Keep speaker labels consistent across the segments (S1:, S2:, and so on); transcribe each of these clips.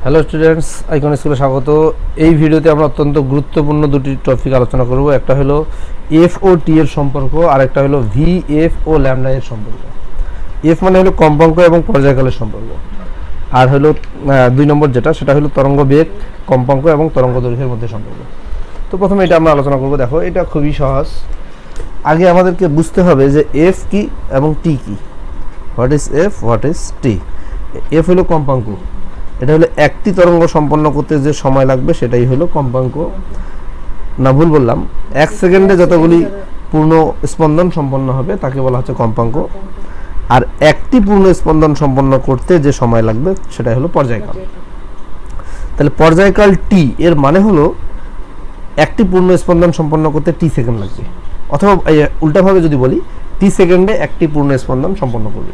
S1: Hello students, icon স্কুলে স্বাগত। এই ভিডিওতে আমরা অত্যন্ত গুরুত্বপূর্ণ দুটি টপিক আলোচনা করব। একটা হলো এফ ও টি এর সম্পর্ক, আর একটা হলো ভি এফ ও ল্যামডা এর সম্পর্ক। এফ মানে হলো কম্পাঙ্ক এবং পর্যায়কালের সম্পর্ক, আর হলো 2 নম্বর যেটা, সেটা হলো তরঙ্গ বেগ, কম্পাঙ্ক এবং তরঙ্গ দৈর্ঘ্যের মধ্যে সম্পর্ক। তো প্রথমে এটা আমরা আলোচনা করব। দেখো, এটা খুবই সহজ। আগে আমাদেরকে বুঝতে হবে যে এফ কি এবং টি কি। What is F, what is T. F হলো কম্পাঙ্ক, এটা হলো একটি তরঙ্গ সম্পন্ন করতে যে সময় লাগবে সেটাই হলো কম্পাঙ্ক। না, ভুল বললাম, 1 সেকেন্ডে যতগুলি পূর্ণ স্পন্দন সম্পন্ন হবে তাকে বলা হচ্ছে কম্পাঙ্ক, আর একটি পূর্ণ স্পন্দন সম্পন্ন করতে যে সময় লাগবে সেটাই হলো পর্যায়কাল। তাহলে পর্যায়কাল টি এর মানে হলো একটি পূর্ণ স্পন্দন সম্পন্ন করতে টি সেকেন্ড লাগবে, অথবা উল্টাভাবে যদি বলি, টি সেকেন্ডে একটি পূর্ণ স্পন্দন সম্পন্ন করবে।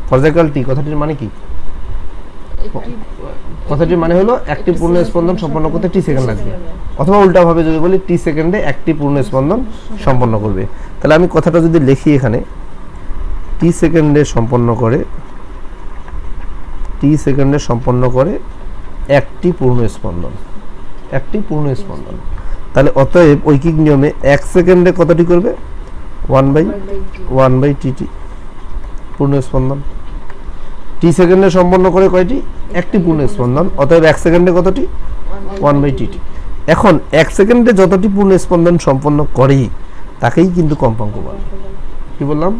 S1: পর্যায়কাল টি কথাটির মানে কি? কথাটির মানে হলো একটি পূর্ণ স্পন্দন সম্পন্ন করতে টি সেকেন্ড লাগবে, অথবা উল্টাভাবে যদি বলি, টি সেকেন্ডে একটি পূর্ণ স্পন্দন সম্পন্ন করবে। তাহলে আমি কথাটা যদি লিখি এখানে, টি সেকেন্ডে সম্পন্ন করে একটি পূর্ণ স্পন্দন, একটি পূর্ণ স্পন্দন। তাহলে অতএব ঐকিক নিয়মে 1 সেকেন্ডে কতটি করবে? 1/টি পূর্ণ স্পন্দন। টি সেকেন্ডে সম্পন্ন করে কয়টি? একটি পূর্ণ স্পন্দন। অতএব 1 সেকেন্ডে কতটি? 1/টি। এখন 1 সেকেন্ডে যতটি পূর্ণ স্পন্দন সম্পন্ন করে তাকেই কিন্তু কম্পাঙ্ক বলে। কি বললাম?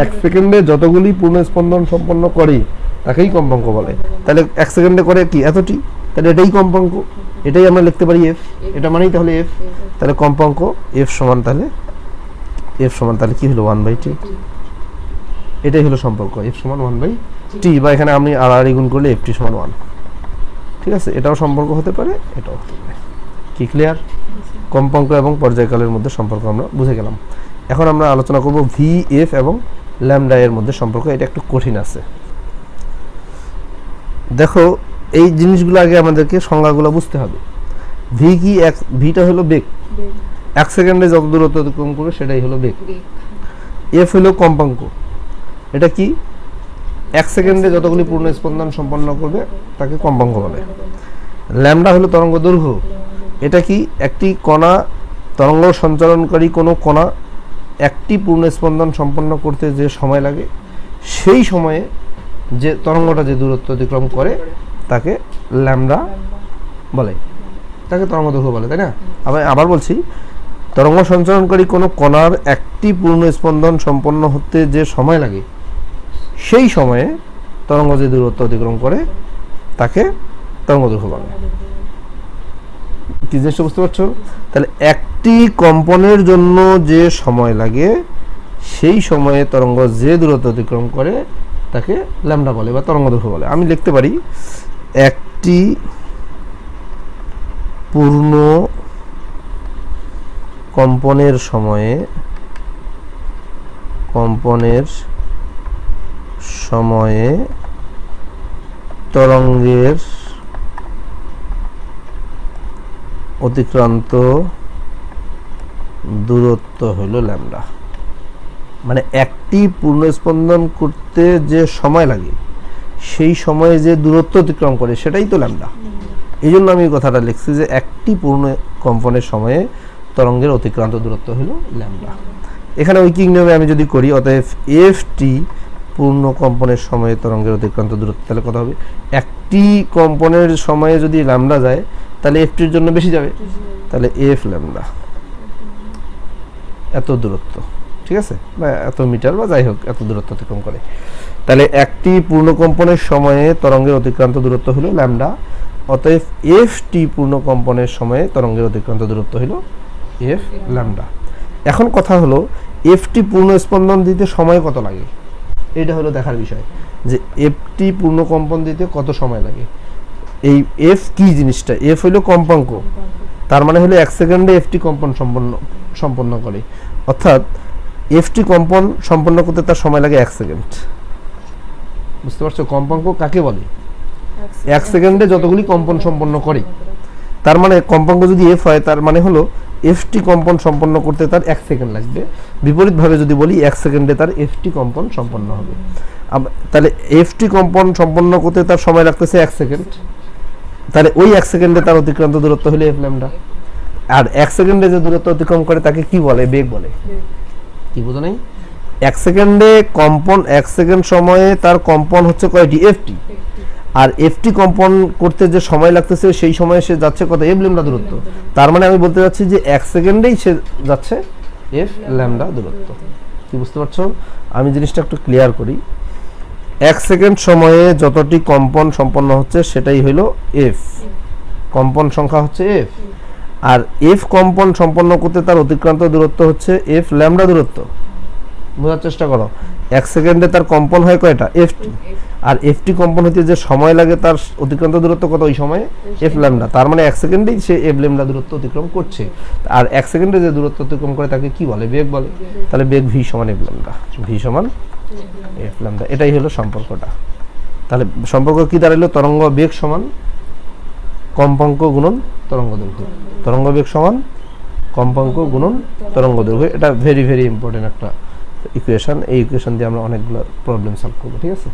S1: 1 সেকেন্ডে যতগুলি পূর্ণ স্পন্দন সম্পন্ন করে তাকেই কম্পাঙ্ক বলে। তাহলে 1 সেকেন্ডে করে কি? এতটি। তাহলে এটাই কম্পাঙ্ক, এটাই আমরা লিখতে পারি এফ। এটা মানেই তাহলে এফ। তাহলে কম্পাঙ্ক এফ সমান তাহলে কি হলো? 1/টি। এটাই হলো সম্পর্ক, এফ সমান 1/টি, বা এখানে আমি আর গুণ করলে এফ টি সমান 1। ঠিক আছে, এটাও সম্পর্ক হতে পারে, এটাও হতে পারে। কি ক্লিয়ার? কম্পাঙ্ক এবং পর্যায়কালের মধ্যে সম্পর্ক আমরা বুঝে গেলাম। এখন আমরা আলোচনা করব ভি এফ এবং ল্যামডা এর মধ্যে সম্পর্ক। এটা একটু কঠিন আছে। দেখো, এই জিনিসগুলো আগে আমাদেরকে সংজ্ঞাগুলো বুঝতে হবে। ভি কি? ভিটা হলো বেগ, 1 সেকেন্ডে যত দূরত্ব অতিক্রম করবে সেটাই হলো বেগ। এফ হলো কম্পাঙ্ক, এটা কি? 1 সেকেন্ডে যতগুলি পূর্ণ স্পন্দন সম্পন্ন করবে তাকে কম্পাঙ্ক বলে। ল্যামডা হলো তরঙ্গ দৈর্ঘ্য, এটা কি? একটি কণা, তরঙ্গ সঞ্চালনকারী কোনো কণা একটি পূর্ণ স্পন্দন সম্পন্ন করতে যে সময় লাগে, সেই সময়ে যে তরঙ্গটা যে দূরত্ব অতিক্রম করে তাকে ল্যামডা বলে, তাকে তরঙ্গ দৈর্ঘ্য বলে, তাই না? আবার বলছি, তরঙ্গ সঞ্চালনকারী কোনো কণার একটি পূর্ণ স্পন্দন সম্পন্ন হতে যে সময় লাগে, সেই সময়ে তরঙ্গ যে দূরত্ব অতিক্রম করে তাকে তরঙ্গ দৈর্ঘ্য বলে। কি জিনিসটা বুঝতে পারছো? তাহলে একটি কম্পনের জন্য যে সময় লাগে, সেই সময়ে তরঙ্গ যে দূরত্ব অতিক্রম করে তাকে ল্যামডা বলে বা তরঙ্গ দৈর্ঘ্য বলে। আমি লিখতে পারি, একটি পূর্ণ কম্পনের সময়ে তরঙ্গের অতিক্রান্ত দূরত্ব হলো ল্যামডা। মানে একটি পূর্ণ স্পন্দন করতে যে সময় লাগে, সেই সময়ে যে দূরত্ব অতিক্রম করে সেটাই তো ল্যামডা। এই জন্য আমি কথাটা লিখছি যে একটি পূর্ণ কম্পনের সময়ে তরঙ্গের অতিক্রান্ত দূরত্ব হলো ল্যামডা। এখানে ঐকিক নিয়মে আমি যদি করি, অতএব এফ টি পূর্ণ কম্পনের সময়ে তরঙ্গের অতিক্রান্ত দূরত্ব, তাহলে কত হবে? একটি কম্পনের সময়ে যদি ল্যামডা যায় তাহলে এফ টির জন্য বেশি যাবে, তাহলে এফ ল্যামডা, এত দূরত্ব। ঠিক আছে, বা এত মিটার, বা যাই হোক, এত দূরত্ব অতিক্রম করে। তাহলে একটি পূর্ণ কম্পনের সময়ে তরঙ্গের অতিক্রান্ত দূরত্ব হলো ল্যামডা। অতএব এফ টি পূর্ণ কম্পনের সময়ে তরঙ্গের অতিক্রান্ত দূরত্ব হলো এফ ল্যামডা। এখন কথা হলো, এফ টি পূর্ণ স্পন্দন দিতে সময় কত লাগে, এটা হলো দেখার বিষয়, যে এফ টি পূর্ণ কম্পন দিতে কত সময় লাগে। এই এফ কি জিনিসটা? এফ হলো কম্পাঙ্ক, তার মানে হলো 1 সেকেন্ডে এফ টি কম্পন সম্পন্ন করে, অর্থাৎ এফ টি কম্পন সম্পন্ন করতে তার সময় লাগে 1 সেকেন্ড। বুঝতে পারছো? কম্পাঙ্ক কাকে বলে? 1 সেকেন্ডে যতগুলি কম্পন সম্পন্ন করে, তার মানে কম্পাঙ্ক যদি এফ হয়, তার মানে হলো এফটি কম্পন সম্পন্ন করতে তার 1 সেকেন্ড লাগবে। বিপরীতভাবে যদি বলি, 1 সেকেন্ডে তার এফটি কম্পন সম্পন্ন হবে। তাহলে এফটি কম্পন সম্পন্ন করতে তার সময় লাগতেছে 1 সেকেন্ড, তাহলে ওই 1 সেকেন্ডে তার অতিক্রান্ত দূরত্ব হলো f ল্যামডা। আর 1 সেকেন্ডে যে দূরত্ব অতিক্রম করে তাকে কি বলে? বেগ বলে। কি বুঝো নাই? 1 সেকেন্ডে কম্পন, 1 সেকেন্ড সময়ে তার কম্পন হচ্ছে কয়টি? ft। আর ft কম্পন করতে যে সময় লাগতেছে সেই সময়ে সে যাচ্ছে কত? f ল্যামডা দূরত্ব। তার মানে আমি বলতে চাচ্ছি যে 1 সেকেন্ডেই সে যাচ্ছে f ল্যামডা দূরত্ব। কি বুঝতে পারছো? আমি জিনিসটা একটু ক্লিয়ার করি। 1 সেকেন্ড সময়ে যতটি কম্পন সম্পন্ন হচ্ছে সেটাই হলো f, কম্পন সংখ্যা হচ্ছে f। আর f কম্পন সম্পন্ন করতে তার অতিক্রান্ত দূরত্ব হচ্ছে f ল্যামডা দূরত্ব। বোঝার চেষ্টা করো, 1 সেকেন্ডে তার কম্পন হয় কয়টা? ft। আর ft কম্পন হতে যে সময় লাগে তার অতিক্রান্ত দূরত্ব কত ওই সময়ে? f lambda. তার মানে 1 সেকেন্ডেই সে f ল্যামডা দূরত্ব অতিক্রম করছে। আর 1 সেকেন্ডে যে দূরত্ব অতিক্রম করে তাকে কি বলে? বেগ বলে। তাহলে বেগ v সমান f ল্যামডা, v সমান f ল্যামডা। এটাই হলো সম্পর্কটা। তাহলে সম্পর্ক কি দাঁড়ালো? তরঙ্গ বেগ সমান কম্পাঙ্ক গুণন তরঙ্গ দৈর্ঘ্য। তরঙ্গ বেগ সমান কম্পাঙ্ক গুণন তরঙ্গ দৈর্ঘ্য। এটা ভেরি ভেরি ইম্পর্টেন্ট একটা ইকুয়েশন। এই ইকুয়েশন দিয়ে আমরা অনেকগুলো প্রবলেম সলভ করবো। ঠিক আছে।